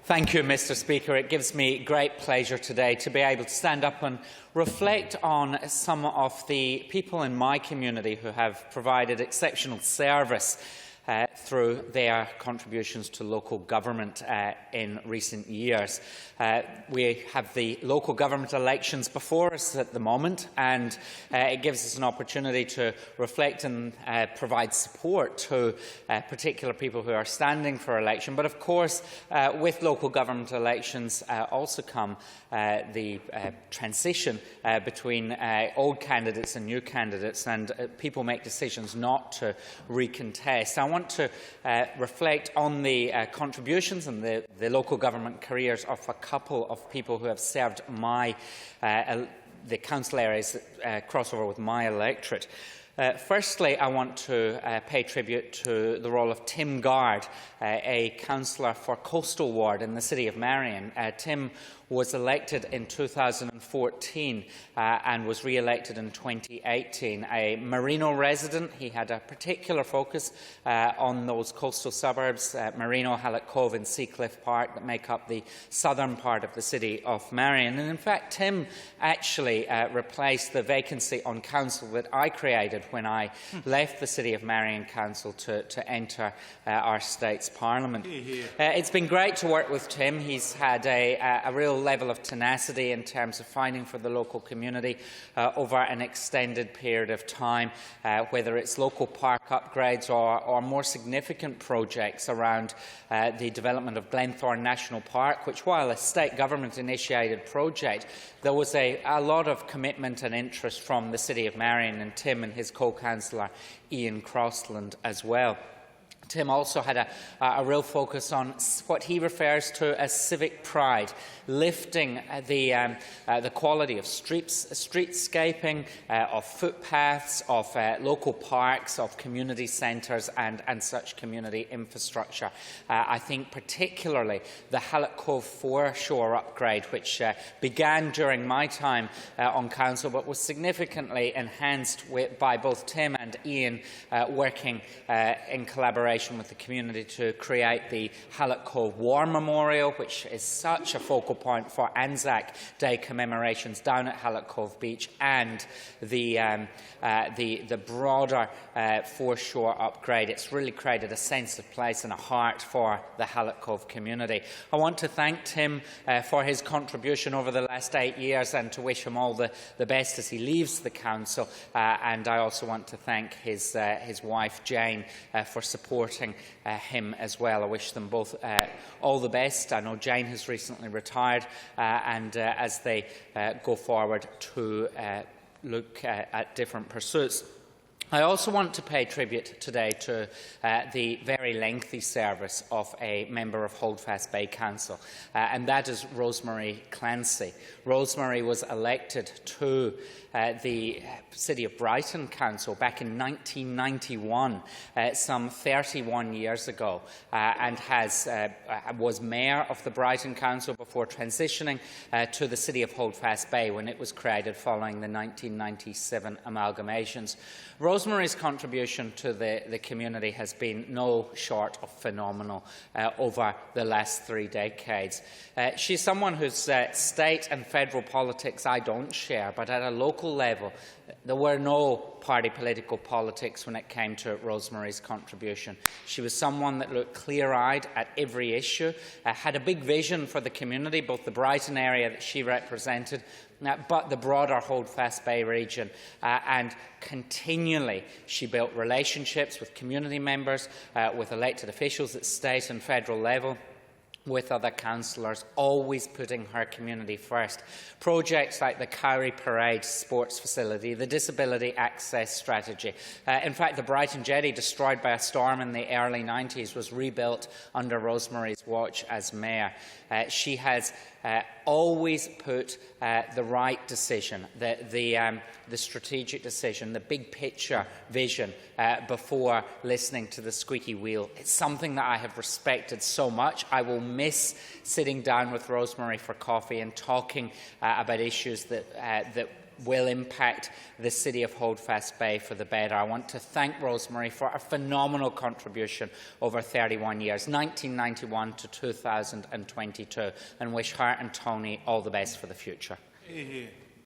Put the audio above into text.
Thank you, Mr. Speaker. It gives me great pleasure today to be able to stand up and reflect on some of the people in my community who have provided exceptional service through their contributions to local government in recent years. We have the local government elections before us at the moment, and it gives us an opportunity to reflect and provide support to particular people who are standing for election. But of course, with local government elections also come the transition between old candidates and new candidates, and people make decisions not to recontest. I want to reflect on the contributions and the local government careers of a couple of people who have served the council areas that cross over with my electorate. Firstly, I want to pay tribute to the role of Tim Gard, a councillor for Coastal Ward in the City of Marion. Tim was elected in 2014 and was re-elected in 2018. A Marino resident, he had a particular focus on those coastal suburbs, Marino, Hallett Cove and Seacliff Park, that make up the southern part of the City of Marion. And in fact, Tim actually replaced the vacancy on council that I created when I left the City of Marion Council to enter our state's parliament. It's been great to work with Tim. He's had a real level of tenacity in terms of fighting for the local community over an extended period of time, whether it's local park upgrades or more significant projects around the development of Glenthorne National Park, which, while a state government-initiated project, there was a lot of commitment and interest from the City of Marion and Tim and his co-councillor Ian Crossland as well. Tim also had a real focus on what he refers to as civic pride, lifting the quality of streetscaping, of footpaths, of local parks, of community centres and such community infrastructure. I think particularly the Hallett Cove foreshore upgrade, which began during my time on council but was significantly enhanced by both Tim and Ian working in collaboration with the community to create the Hallett Cove War Memorial, which is such a focal point for Anzac Day commemorations down at Hallett Cove Beach, and the broader foreshore upgrade. It's really created a sense of place and a heart for the Hallett Cove community. I want to thank Tim for his contribution over the last 8 years and to wish him all the best as he leaves the council. And I also want to thank his wife Jane for supporting him as well. I wish them both all the best. I know Jane has recently retired, and as they go forward to look at different pursuits. I also want to pay tribute today to the very lengthy service of a member of Holdfast Bay Council, and that is Rosemary Clancy. Rosemary was elected to the City of Brighton Council back in 1991, some 31 years ago, and was Mayor of the Brighton Council before transitioning to the City of Holdfast Bay when it was created following the 1997 amalgamations. Rosemary's contribution to the community has been no short of phenomenal over the last 3 decades. She's someone whose state and federal politics I don't share, but at a local level, there were no party political politics when it came to Rosemary's contribution. She was someone that looked clear-eyed at every issue, had a big vision for the community, both the Brighton area that she represented, but the broader Holdfast Bay region, and continually she built relationships with community members, with elected officials at state and federal level, with other councillors, always putting her community first. Projects like the Cowrie Parade sports facility, the disability access strategy. In fact, the Brighton Jetty, destroyed by a storm in the early 90s, was rebuilt under Rosemary's watch as mayor. She has always put the right decision, the strategic decision, the big picture vision before listening to the squeaky wheel. It's something that I have respected so much. I will miss sitting down with Rosemary for coffee and talking about issues that will impact the City of Holdfast Bay for the better. I want to thank Rosemary for a phenomenal contribution over 31 years, 1991 to 2022, and wish her and Tony all the best for the future.